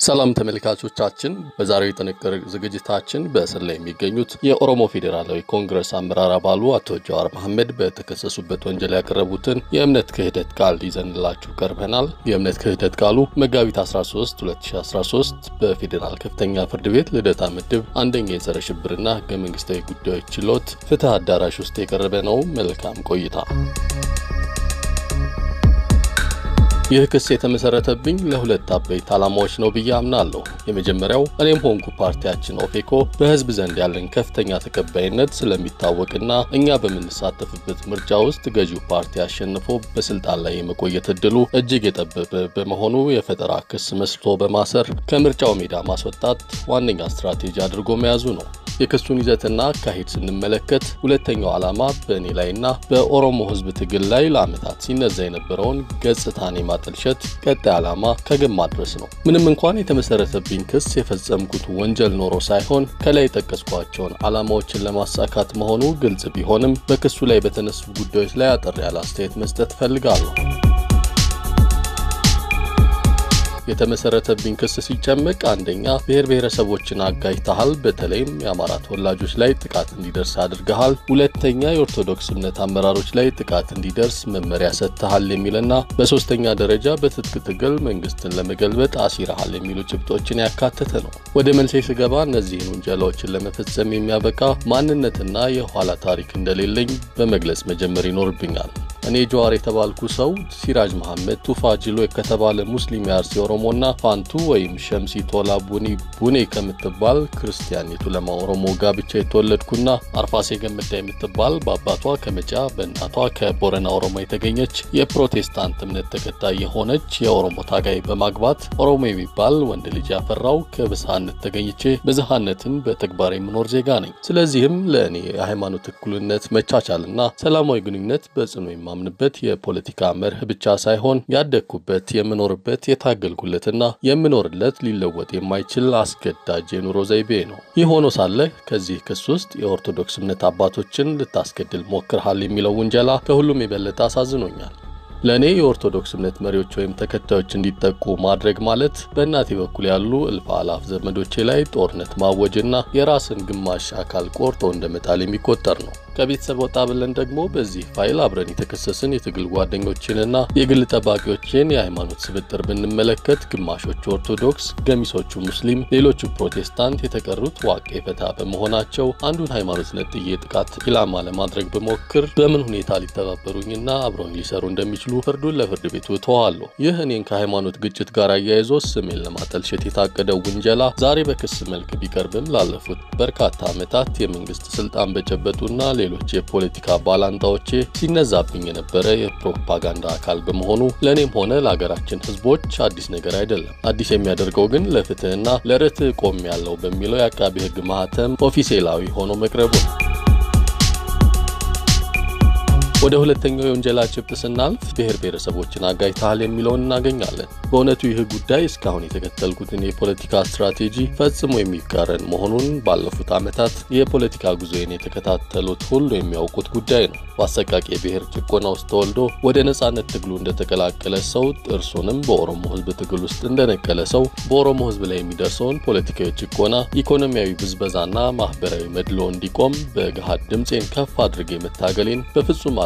ሰላም ተመልካቾቻችን በዛሬው የጥንቅር ዝግጅታችን በእስር ላይ የሚገኙት የኦሮሞ ፌዴራላዊ ኮንግረስ አመራር አባሉ አቶ ጃዋር መሐመድ በተከሰሱበት ወንጀል ያቀረቡትን የእምነት ክህደት ቃል ይዘንላችሁ ቀርበናል። የእምነት ክህደት ቃሉ መጋቢት 13 2013 በፌዴራል ከፍተኛ ፍርድ ቤት ልደታ ምድብ አንደኛ የጸረ ሽብርና ህገ መንግስታዊ ጉዳዮች ችሎት ፍትህ አዳራሽ ውስጥ የቀረበ ነው። መልካም ቆይታ። ይህ ክስ የተመሰረተብኝ ለሁለት አበይት ዓላማዎች ነው ብዬ አምናለሁ። የመጀመሪያው እኔም ሆንኩ ፓርቲያችን ኦፌኮ በህዝብ ዘንድ ያለን ከፍተኛ ተቀባይነት ስለሚታወቅና እኛ በምንሳተፍበት ምርጫ ውስጥ ገዢው ፓርቲ አሸንፎ በስልጣን ላይ የመቆየት እድሉ እጅግ የጠበበ በመሆኑ የፈጠራ ክስ መስርቶ በማሰር ከምርጫው ሜዳ ማስወጣት ዋነኛ ስትራቴጂ አድርጎ መያዙ ነው። የክሱን ይዘትና አካሄድ ስንመለከት ሁለተኛው ዓላማ በእኔ ላይና በኦሮሞ ህዝብ ትግል ላይ ለዓመታት ሲነዛ የነበረውን ገጽታን ማጥልሸት ቀጣይ ዓላማ ከግብ ማድረስ ነው። ምንም እንኳን የተመሰረተብኝ ክስ የፈጸምኩት ወንጀል ኖሮ ሳይሆን ከላይ ተጠቀስኳቸውን ዓላማዎችን ለማሳካት መሆኑ ግልጽ ቢሆንም በክሱ ላይ በተነሱ ጉዳዮች ላይ አጠር ያለ አስተያየት መስጠት ፈልጋለሁ። የተመሰረተብኝ ክስ ሲጨመቅ አንደኛ ብሔር ብሔረሰቦችን አጋጭተሃል፣ በተለይም የአማራ ተወላጆች ላይ ጥቃት እንዲደርስ አድርገሃል፣ ሁለተኛ የኦርቶዶክስ እምነት አመራሮች ላይ ጥቃት እንዲደርስ መመሪያ ሰጥተሃል የሚልና በሶስተኛ ደረጃ በትጥቅ ትግል መንግስትን ለመገልበጥ አሲረሃል የሚሉ ጭብጦችን ያካተተ ነው። ወደ መልሴ ስገባ እነዚህን ወንጀሎችን ለመፈጸም የሚያበቃ ማንነትና የኋላ ታሪክ እንደሌለኝ በመግለጽ መጀመር ይኖርብኛል። እኔ ጃዋር የተባልኩ ሰው ሲራጅ መሐመድ ቱፋ ጅሎ ከተባለ ሙስሊም ያርሲ ኦሮሞና ፋንቱ ወይም ሸምሲ ቶላ ቡኔ ከምትባል ክርስቲያኒቱ ለማኦሮሞ ጋብቻ የተወለድኩና አርፋሴ ገመዳ የምትባል በአባቷ ከመጫ በእናቷ ከቦረና ኦሮሞ የተገኘች የፕሮቴስታንት እምነት ተከታይ የሆነች የኦሮሞ ታጋይ በማግባት ኦሮሞ የሚባል ወንድ ልጅ ያፈራው ከብዝሃነት ተገኝቼ ብዝሃነትን በተግባር የምኖር ዜጋ ነኝ። ስለዚህም ለእኔ የሃይማኖት እኩልነት መቻቻልና ሰላማዊ ግንኙነት በጽኑ ማምንበት የፖለቲካ መርህ ብቻ ሳይሆን ያደኩበት የምኖርበት የታገልኩለትና የምኖርለት ሊለወጥ የማይችል አስገዳጅ የኑሮ ዘይቤ ነው። ይህ ሆኖ ሳለ ከዚህ ክስ ውስጥ የኦርቶዶክስ እምነት አባቶችን ልታስገድል ሞክረሃል የሚለው ውንጀላ ከሁሉም የበለጠ አሳዝኖኛል። ለኔ የኦርቶዶክስ እምነት መሪዎች ወይም ተከታዮች እንዲጠቁ ማድረግ ማለት በእናቴ በኩል ያሉ እልፍ አላፍ ዘመዶቼ ላይ ጦርነት ማወጅና የራስን ግማሽ አካል ቆርጦ እንደመጣል የሚቆጠር ነው። ከቤተሰብ ወጣ ብለን ደግሞ በዚህ ፋይል አብረን የተከሰስን የትግል ጓደኞችንና የግል ጠባቂዎችን የሃይማኖት ስብጥር ብንመለከት ግማሾቹ ኦርቶዶክስ፣ ገሚሶቹ ሙስሊም፣ ሌሎቹ ፕሮቴስታንት፣ የተቀሩት ዋቄ ፈታ በመሆናቸው አንዱን ሃይማኖት ነጥዬ ጥቃት ኢላማ ለማድረግ በሞክር በምን ሁኔታ ሊተባበሩኝና አብረውኝ ሊሰሩ እንደሚችሉ ፍርዱን ለፍርድ ቤቱ ተዋለሁ። ይህ እኔን ከሃይማኖት ግጭት ጋር አያይዞ ስሜን ለማጠልሸት የታቀደው ውንጀላ ዛሬ በክስ መልክ ቢቀርብም ላለፉት በርካታ ዓመታት የመንግስት ስልጣን በጨበጡና ሌሎች የፖለቲካ ባላንጣዎች ሲነዛብኝ የነበረ የፕሮፓጋንዳ አካል በመሆኑ ለኔም ሆነ ለሀገራችን ህዝቦች አዲስ ነገር አይደለም። አዲስ የሚያደርገው ግን ለፍትህና ለርትዕ ቆም ያለው በሚለው የአቃቤ ህግ ማህተም ኦፊሴላዊ ሆኖ መቅረቡ። ወደ ሁለተኛው የወንጀላ ጭብጥ ስናልፍ ብሔር ብሔረሰቦችን አጋጭተሃል የሚለውን እናገኛለን። በእውነቱ ይህ ጉዳይ እስካሁን የተከተልኩትን የፖለቲካ ስትራቴጂ ፈጽሞ የሚቃረን መሆኑን ባለፉት ዓመታት የፖለቲካ ጉዞዬን የተከታተሉት ሁሉ የሚያውቁት ጉዳይ ነው። በአሰቃቂ ብሔር ጭቆና ውስጥ ተወልዶ ወደ ነጻነት ትግሉ እንደተቀላቀለ ሰው ጥርሱንም በኦሮሞ ህዝብ ትግል ውስጥ እንደነቀለ ሰው በኦሮሞ ህዝብ ላይ የሚደርሰውን ፖለቲካዊ ጭቆና፣ ኢኮኖሚያዊ ብዝበዛና ማህበራዊ መድሎ እንዲቆም በገሃድ ድምጼን ከፍ አድርጌ መታገሌን በፍጹም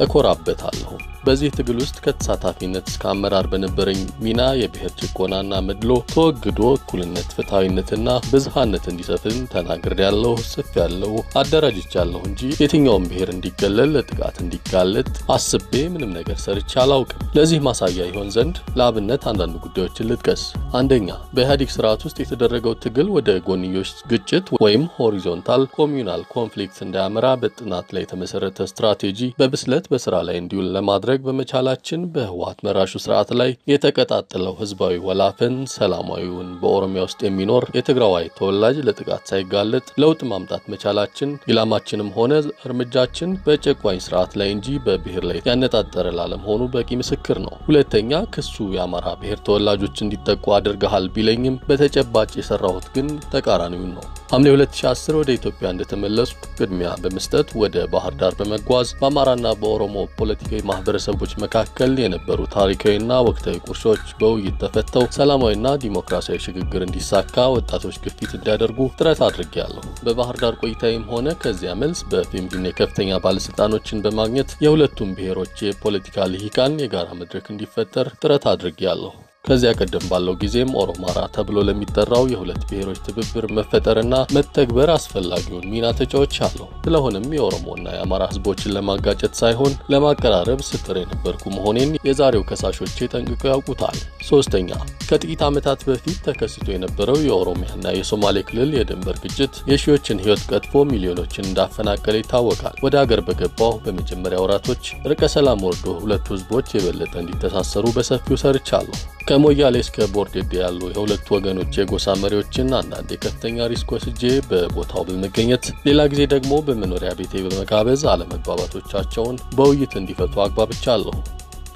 እኮራበታለሁ። በዚህ ትግል ውስጥ ከተሳታፊነት እስከ አመራር በነበረኝ ሚና የብሔር ጭቆናና መድሎ ተወግዶ እኩልነት፣ ፍትሃዊነትና ብዝሃነት እንዲሰፍን ተናግሬያለሁ፣ ጽፌያለሁ፣ አደራጅቻለሁ እንጂ የትኛውም ብሔር እንዲገለል ለጥቃት እንዲጋለጥ አስቤ ምንም ነገር ሰርቼ አላውቅም። ለዚህ ማሳያ ይሆን ዘንድ ለአብነት አንዳንድ ጉዳዮችን ልጥቀስ። አንደኛ፣ በኢህአዴግ ስርዓት ውስጥ የተደረገው ትግል ወደ ጎንዮሽ ግጭት ወይም ሆሪዞንታል ኮሚዩናል ኮንፍሊክት እንዳያመራ በጥናት ላይ የተመሰረተ ስትራቴጂ በብስለት በስራ ላይ እንዲውል ለማድረግ በመቻላችን በህወሓት መራሹ ስርዓት ላይ የተቀጣጠለው ህዝባዊ ወላፈን ሰላማዊውን በኦሮሚያ ውስጥ የሚኖር የትግራዋይ ተወላጅ ለጥቃት ሳይጋለጥ ለውጥ ማምጣት መቻላችን ኢላማችንም ሆነ እርምጃችን በጨቋኝ ስርዓት ላይ እንጂ በብሔር ላይ ያነጣጠረ ላለመሆኑ በቂ ምስክር ነው። ሁለተኛ፣ ክሱ የአማራ ብሔር ተወላጆች እንዲጠቁ አድርገሃል ቢለኝም በተጨባጭ የሰራሁት ግን ተቃራኒውን ነው። ሐምሌ 2010 ወደ ኢትዮጵያ እንደተመለስኩ ቅድሚያ በመስጠት ወደ ባህር ዳር በመጓዝ በአማራና በኦሮሞ ፖለቲካዊ ማህበረሰብ ብሔረሰቦች መካከል የነበሩ ታሪካዊና ወቅታዊ ቁርሾች በውይይት ተፈተው ሰላማዊና ዲሞክራሲያዊ ሽግግር እንዲሳካ ወጣቶች ግፊት እንዲያደርጉ ጥረት አድርጌያለሁ። በባህር ዳር ቆይታዬም ሆነ ከዚያ መልስ በፊንፊኔ ከፍተኛ ባለስልጣኖችን በማግኘት የሁለቱም ብሔሮች የፖለቲካ ልሂቃን የጋራ መድረክ እንዲፈጠር ጥረት አድርጌያለሁ። ከዚያ ቀደም ባለው ጊዜም ኦሮማራ ተብሎ ለሚጠራው የሁለት ብሔሮች ትብብር መፈጠርና መተግበር አስፈላጊውን ሚና ተጫውቻለሁ። ስለሆነም የኦሮሞና የአማራ ህዝቦችን ለማጋጨት ሳይሆን ለማቀራረብ ስጥር የነበርኩ መሆኔን የዛሬው ከሳሾቼ ጠንቅቀው ያውቁታል። ሶስተኛ፣ ከጥቂት ዓመታት በፊት ተከስቶ የነበረው የኦሮሚያና የሶማሌ ክልል የድንበር ግጭት የሺዎችን ህይወት ቀጥፎ ሚሊዮኖችን እንዳፈናቀለ ይታወቃል። ወደ ሀገር በገባው በመጀመሪያ ወራቶች እርቀ ሰላም ወርዶ ሁለቱ ህዝቦች የበለጠ እንዲተሳሰሩ በሰፊው ሰርቻለሁ። ከሞያሌ እስከ ቦርዴዴ ያሉ የሁለቱ ወገኖች የጎሳ መሪዎችን አንዳንዴ ከፍተኛ ሪስክ ወስጄ በቦታው በመገኘት ሌላ ጊዜ ደግሞ በመኖሪያ ቤቴ በመጋበዝ አለመግባባቶቻቸውን በውይይት እንዲፈቱ አግባብቻለሁ።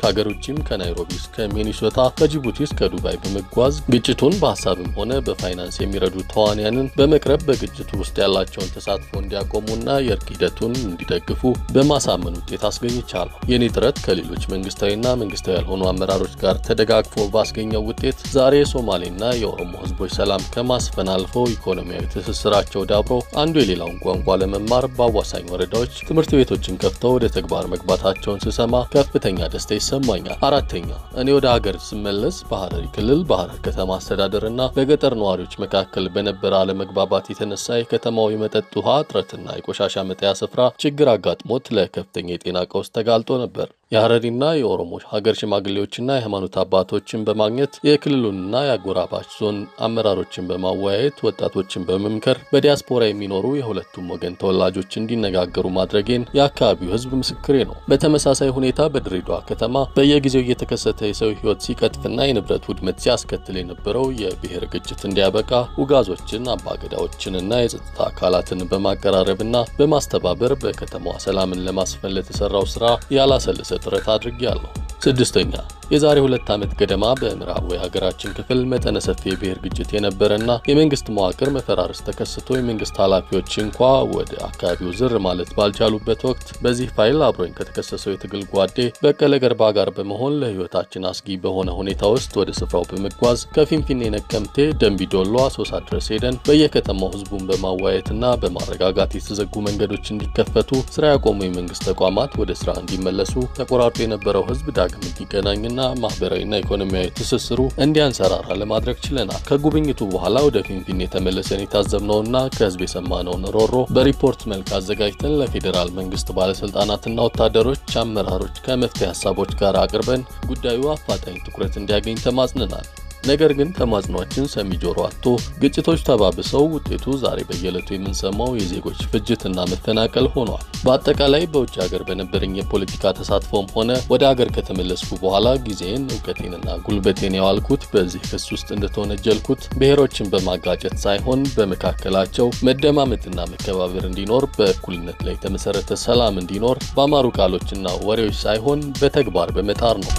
ከሀገር ውጭም ከናይሮቢ እስከ ሚኒሶታ ከጅቡቲ እስከ ዱባይ በመጓዝ ግጭቱን በሐሳብም ሆነ በፋይናንስ የሚረዱ ተዋንያንን በመቅረብ በግጭቱ ውስጥ ያላቸውን ተሳትፎ እንዲያቆሙና የእርቅ ሂደቱን እንዲደግፉ በማሳመን ውጤት አስገኝቻለሁ። የኔ ጥረት ከሌሎች መንግስታዊና መንግስታዊ ያልሆኑ አመራሮች ጋር ተደጋግፎ ባስገኘው ውጤት ዛሬ የሶማሌና የኦሮሞ ህዝቦች ሰላም ከማስፈን አልፎ ኢኮኖሚያዊ ትስስራቸው ዳብሮ አንዱ የሌላውን ቋንቋ ለመማር በአዋሳኝ ወረዳዎች ትምህርት ቤቶችን ከፍተው ወደ ተግባር መግባታቸውን ስሰማ ከፍተኛ ደስታ ይሰማኛል። አራተኛ፣ እኔ ወደ ሀገር ስመለስ በሐረሪ ክልል በሐረር ከተማ አስተዳደርና በገጠር ነዋሪዎች መካከል በነበረ አለመግባባት የተነሳ የከተማው የመጠጥ ውሃ እጥረትና የቆሻሻ መጣያ ስፍራ ችግር አጋጥሞት ለከፍተኛ የጤና ቀውስ ተጋልጦ ነበር። የሐረሪና የኦሮሞ ሀገር ሽማግሌዎችና የሃይማኖት አባቶችን በማግኘት የክልሉንና የአጎራባች ዞን አመራሮችን በማወያየት ወጣቶችን በመምከር በዲያስፖራ የሚኖሩ የሁለቱም ወገን ተወላጆች እንዲነጋገሩ ማድረጌን የአካባቢው ህዝብ ምስክሬ ነው። በተመሳሳይ ሁኔታ በድሬዳዋ ከተማ በየጊዜው እየተከሰተ የሰው ህይወት ሲቀጥፍና የንብረት ውድመት ሲያስከትል የነበረው የብሔር ግጭት እንዲያበቃ ውጋዞችን፣ አባገዳዎችንና የጸጥታ አካላትን በማቀራረብና በማስተባበር በከተማዋ ሰላምን ለማስፈን ለተሰራው ስራ ያላሰለሰ ጥረት አድርጌያለሁ። ስድስተኛ፣ የዛሬ 2 ዓመት ገደማ በምዕራቡ የሀገራችን ክፍል መጠነ ሰፊ የብሔር ግጭት የነበረና የመንግስት መዋቅር መፈራረስ ተከስቶ የመንግስት ኃላፊዎች እንኳ ወደ አካባቢው ዝር ማለት ባልቻሉበት ወቅት በዚህ ፋይል አብሮኝ ከተከሰሰው የትግል ጓዴ በቀለ ገርባ ጋር በመሆን ለህይወታችን አስጊ በሆነ ሁኔታ ውስጥ ወደ ስፍራው በመጓዝ ከፊንፊኔ ነቀምቴ፣ ደምቢዶሎ፣ አሶሳ ድረስ ሄደን በየከተማው ህዝቡን በማወያየትና በማረጋጋት የተዘጉ መንገዶች እንዲከፈቱ፣ ስራ ያቆሙ የመንግስት ተቋማት ወደ ስራ እንዲመለሱ፣ ተቆራርጦ የነበረው ህዝብ ዳግም እንዲገናኝና ማህበራዊና ኢኮኖሚያዊ ትስስሩ እንዲያንሰራራ ለማድረግ ችለናል። ከጉብኝቱ በኋላ ወደ ፊንፊኔ ተመለሰን የታዘብነውና ከህዝብ የሰማነውን ሮሮ በሪፖርት መልክ አዘጋጅተን ለፌዴራል መንግስት ባለስልጣናትና ወታደሮች አመራሮች ከመፍትሄ ሐሳቦች ጋር አቅርበን ጉዳዩ አፋጣኝ ትኩረት እንዲያገኝ ተማጽነናል። ነገር ግን ተማጽኗችን ሰሚ ጆሮ አጥቶ ግጭቶች ተባብሰው ውጤቱ ዛሬ በየዕለቱ የምንሰማው የዜጎች ፍጅትና መፈናቀል ሆኗል። በአጠቃላይ በውጭ ሀገር በነበረኝ የፖለቲካ ተሳትፎም ሆነ ወደ ሀገር ከተመለስኩ በኋላ ጊዜን፣ እውቀቴንና ጉልበቴን ያዋልኩት በዚህ ክስ ውስጥ እንደተወነጀልኩት ብሔሮችን በማጋጨት ሳይሆን በመካከላቸው መደማመጥና መከባበር እንዲኖር፣ በእኩልነት ላይ የተመሰረተ ሰላም እንዲኖር በአማሩ ቃሎችና ወሬዎች ሳይሆን በተግባር በመጣር ነው።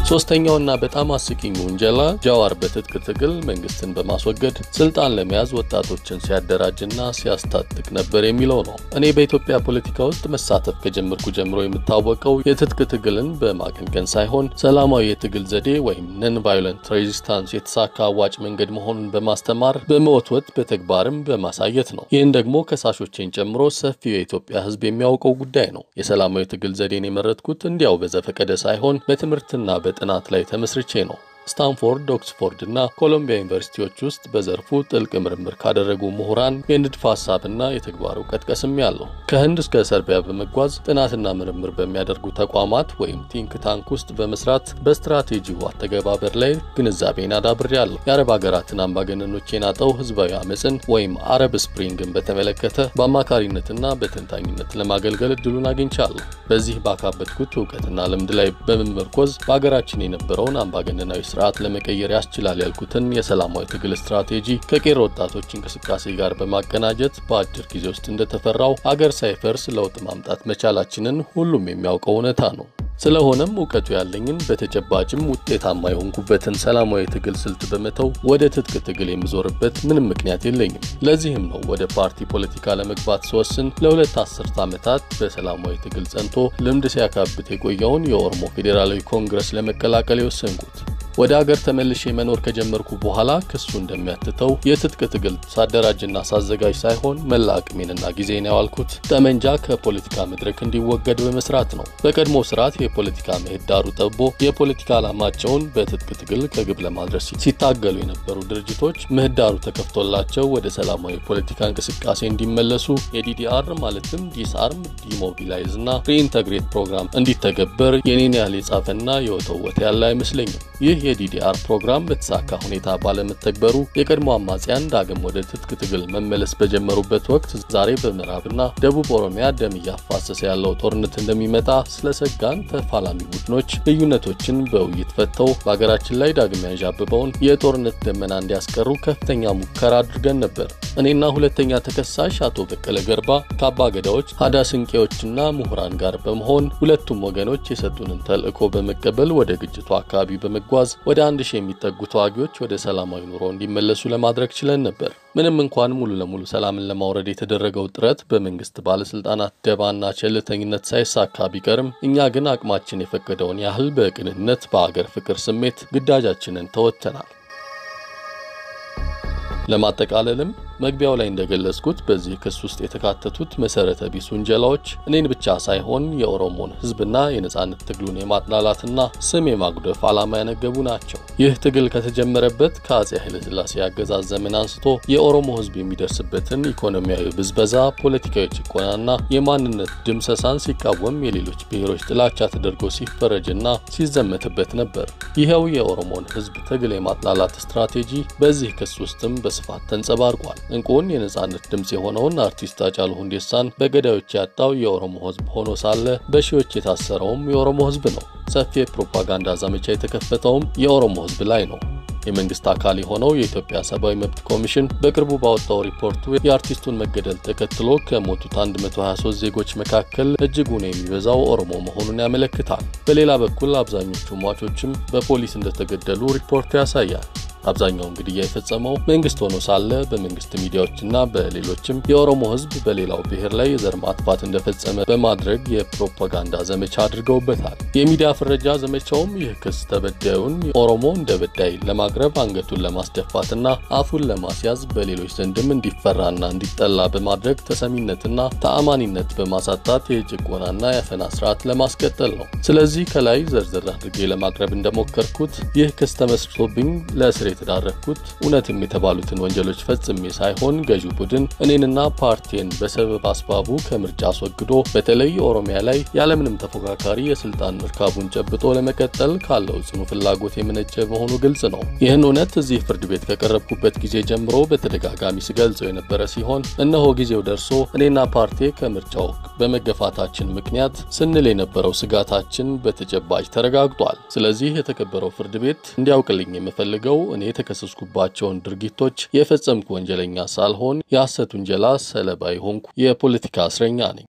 ሶስተኛውና በጣም አስቂኝ ውንጀላ ጃዋር በትጥቅ ትግል መንግስትን በማስወገድ ስልጣን ለመያዝ ወጣቶችን ሲያደራጅና ሲያስታጥቅ ነበር የሚለው ነው። እኔ በኢትዮጵያ ፖለቲካ ውስጥ መሳተፍ ከጀመርኩ ጀምሮ የምታወቀው የትጥቅ ትግልን በማቀንቀን ሳይሆን ሰላማዊ የትግል ዘዴ ወይም ነን ቫዮለንት ሬዚስታንስ የተሳካ አዋጭ መንገድ መሆኑን በማስተማር በመወትወት በተግባርም በማሳየት ነው። ይህን ደግሞ ከሳሾቼን ጨምሮ ሰፊው የኢትዮጵያ ህዝብ የሚያውቀው ጉዳይ ነው። የሰላማዊ ትግል ዘዴን የመረጥኩት እንዲያው በዘፈቀደ ሳይሆን በትምህርትና ጥናት ላይ ተመስርቼ ነው። ስታንፎርድ፣ ኦክስፎርድ እና ኮሎምቢያ ዩኒቨርሲቲዎች ውስጥ በዘርፉ ጥልቅ ምርምር ካደረጉ ምሁራን የንድፈ ሐሳብና የተግባር ዕውቀት ቀስሜያለሁ። ከህንድ እስከ ሰርቢያ በመጓዝ ጥናትና ምርምር በሚያደርጉ ተቋማት ወይም ቲንክ ታንክ ውስጥ በመስራት በስትራቴጂው አተገባበር ላይ ግንዛቤን አዳብሬያለሁ። የአረብ ሀገራትን አምባገነኖች የናጠው ህዝባዊ አመፅን ወይም አረብ ስፕሪንግን በተመለከተ በአማካሪነትና በተንታኝነት ለማገልገል እድሉን አግኝቻለሁ። በዚህ ባካበትኩት ዕውቀትና ልምድ ላይ በመመርኮዝ በአገራችን የነበረውን አምባገነናዊ ስርዓት ለመቀየር ያስችላል ያልኩትን የሰላማዊ ትግል ስትራቴጂ ከቄሮ ወጣቶች እንቅስቃሴ ጋር በማቀናጀት በአጭር ጊዜ ውስጥ እንደተፈራው አገር ሳይፈርስ ለውጥ ማምጣት መቻላችንን ሁሉም የሚያውቀው እውነታ ነው። ስለሆነም እውቀቱ ያለኝን በተጨባጭም ውጤታማ የሆንኩበትን ሰላማዊ ትግል ስልት በመተው ወደ ትጥቅ ትግል የምዞርበት ምንም ምክንያት የለኝም። ለዚህም ነው ወደ ፓርቲ ፖለቲካ ለመግባት ስወስን ለሁለት አስርት ዓመታት በሰላማዊ ትግል ጸንቶ ልምድ ሲያካብት የቆየውን የኦሮሞ ፌዴራላዊ ኮንግረስ ለመቀላቀል የወሰንኩት። ወደ ሀገር ተመልሼ መኖር ከጀመርኩ በኋላ ክሱ እንደሚያትተው የትጥቅ ትግል ሳደራጅና ሳዘጋጅ ሳይሆን መላ አቅሜንና ጊዜን ያዋልኩት ጠመንጃ ከፖለቲካ መድረክ እንዲወገድ በመስራት ነው። በቀድሞ ስርዓት የፖለቲካ ምህዳሩ ጠቦ የፖለቲካ ዓላማቸውን በትጥቅ ትግል ከግብ ለማድረስ ሲታገሉ የነበሩ ድርጅቶች ምህዳሩ ተከፍቶላቸው ወደ ሰላማዊ ፖለቲካ እንቅስቃሴ እንዲመለሱ የዲዲአር ማለትም ዲስአርም ዲሞቢላይዝ እና ሪኢንተግሬት ፕሮግራም እንዲተገበር የኔን ያህል የጻፈና የወተወተ ያለ አይመስለኝም። ይህ የዲዲአር ፕሮግራም በተሳካ ሁኔታ ባለመተግበሩ የቀድሞ አማጽያን ዳግም ወደ ትጥቅ ትግል መመለስ በጀመሩበት ወቅት ዛሬ በምዕራብና ደቡብ ኦሮሚያ ደም እያፋሰሰ ያለው ጦርነት እንደሚመጣ ስለሰጋን ተፋላሚ ቡድኖች ልዩነቶችን በውይይት ፈተው በአገራችን ላይ ዳግም ያንዣብበውን የጦርነት ደመና እንዲያስቀሩ ከፍተኛ ሙከራ አድርገን ነበር። እኔና ሁለተኛ ተከሳሽ አቶ በቀለ ገርባ ከአባ ገዳዎች ሀዳ ስንቄዎችና ምሁራን ጋር በመሆን ሁለቱም ወገኖች የሰጡንን ተልእኮ በመቀበል ወደ ግጭቱ አካባቢ በመጓዝ ወደ 1000 የሚጠጉ ተዋጊዎች ወደ ሰላማዊ ኑሮ እንዲመለሱ ለማድረግ ችለን ነበር። ምንም እንኳን ሙሉ ለሙሉ ሰላምን ለማውረድ የተደረገው ጥረት በመንግስት ባለስልጣናት ደባና ቸልተኝነት ሳይሳካ ቢቀርም እኛ ግን አቅማችን የፈቀደውን ያህል በቅንነት በአገር ፍቅር ስሜት ግዳጃችንን ተወጥተናል። ለማጠቃለልም መግቢያው ላይ እንደገለጽኩት በዚህ ክስ ውስጥ የተካተቱት መሰረተ ቢስ ውንጀላዎች እኔን ብቻ ሳይሆን የኦሮሞን ህዝብና የነጻነት ትግሉን የማጥላላትና ስም የማጉደፍ ዓላማ ያነገቡ ናቸው። ይህ ትግል ከተጀመረበት ከአጼ ኃይለ ሥላሴ አገዛዝ ዘመን አንስቶ የኦሮሞ ህዝብ የሚደርስበትን ኢኮኖሚያዊ ብዝበዛ፣ ፖለቲካዊ ጭቆናና የማንነት ድምሰሳን ሲቃወም የሌሎች ብሔሮች ጥላቻ ተደርጎ ሲፈረጅና ሲዘመትበት ነበር። ይሄው የኦሮሞን ህዝብ ትግል የማጥላላት ስትራቴጂ በዚህ ክስ ውስጥም በስፋት ተንጸባርቋል። እንቁን የነጻነት ድምጽ የሆነውን አርቲስት ሃጫሉ ሁንዴሳን በገዳዮች ያጣው የኦሮሞ ህዝብ ሆኖ ሳለ በሺዎች የታሰረውም የኦሮሞ ህዝብ ነው። ሰፊ ፕሮፓጋንዳ ዘመቻ የተከፈተውም የኦሮሞ ህዝብ ላይ ነው። የመንግስት አካል የሆነው የኢትዮጵያ ሰብአዊ መብት ኮሚሽን በቅርቡ ባወጣው ሪፖርቱ የአርቲስቱን መገደል ተከትሎ ከሞቱት 123 ዜጎች መካከል እጅጉን የሚበዛው ኦሮሞ መሆኑን ያመለክታል። በሌላ በኩል አብዛኞቹ ሟቾችም በፖሊስ እንደተገደሉ ሪፖርቱ ያሳያል። አብዛኛው እንግዲህ የፈጸመው መንግስት ሆኖ ሳለ በመንግስት ሚዲያዎችና በሌሎችም የኦሮሞ ህዝብ በሌላው ብሔር ላይ ዘር ማጥፋት እንደፈጸመ በማድረግ የፕሮፓጋንዳ ዘመቻ አድርገውበታል። የሚዲያ ፍረጃ ዘመቻውም ይህ ክስ ተበዳዩን ኦሮሞ እንደበዳይ ለማቅረብ አንገቱን ለማስደፋትና አፉን ለማስያዝ በሌሎች ዘንድም እንዲፈራና እንዲጠላ በማድረግ ተሰሚነትና ተአማኒነት በማሳጣት የጭቆናና የአፈና ስርዓት ለማስቀጠል ነው። ስለዚህ ከላይ ዘርዘር አድርጌ ለማቅረብ እንደሞከርኩት ይህ ክስ ተመስርቶብኝ ለእስር የተዳረኩት እውነትም የተባሉትን ወንጀሎች ፈጽሜ ሳይሆን ገዢው ቡድን እኔንና ፓርቲን በሰበብ አስባቡ ከምርጫ አስወግዶ በተለይ ኦሮሚያ ላይ ያለምንም ተፎካካሪ የስልጣን እርካቡን ጨብጦ ለመቀጠል ካለው ጽኑ ፍላጎት የመነጨ መሆኑ ግልጽ ነው። ይህን እውነት እዚህ ፍርድ ቤት ከቀረብኩበት ጊዜ ጀምሮ በተደጋጋሚ ሲገልጸው የነበረ ሲሆን እነሆ ጊዜው ደርሶ እኔና ፓርቲ ከምርጫው በመገፋታችን ምክንያት ስንል የነበረው ስጋታችን በተጨባጭ ተረጋግጧል። ስለዚህ የተከበረው ፍርድ ቤት እንዲያውቅልኝ የምፈልገው እኔ የተከሰስኩባቸውን ድርጊቶች የፈጸምኩ ወንጀለኛ ሳልሆን የሐሰት ውንጀላ ሰለባ ሆንኩ የፖለቲካ እስረኛ ነኝ።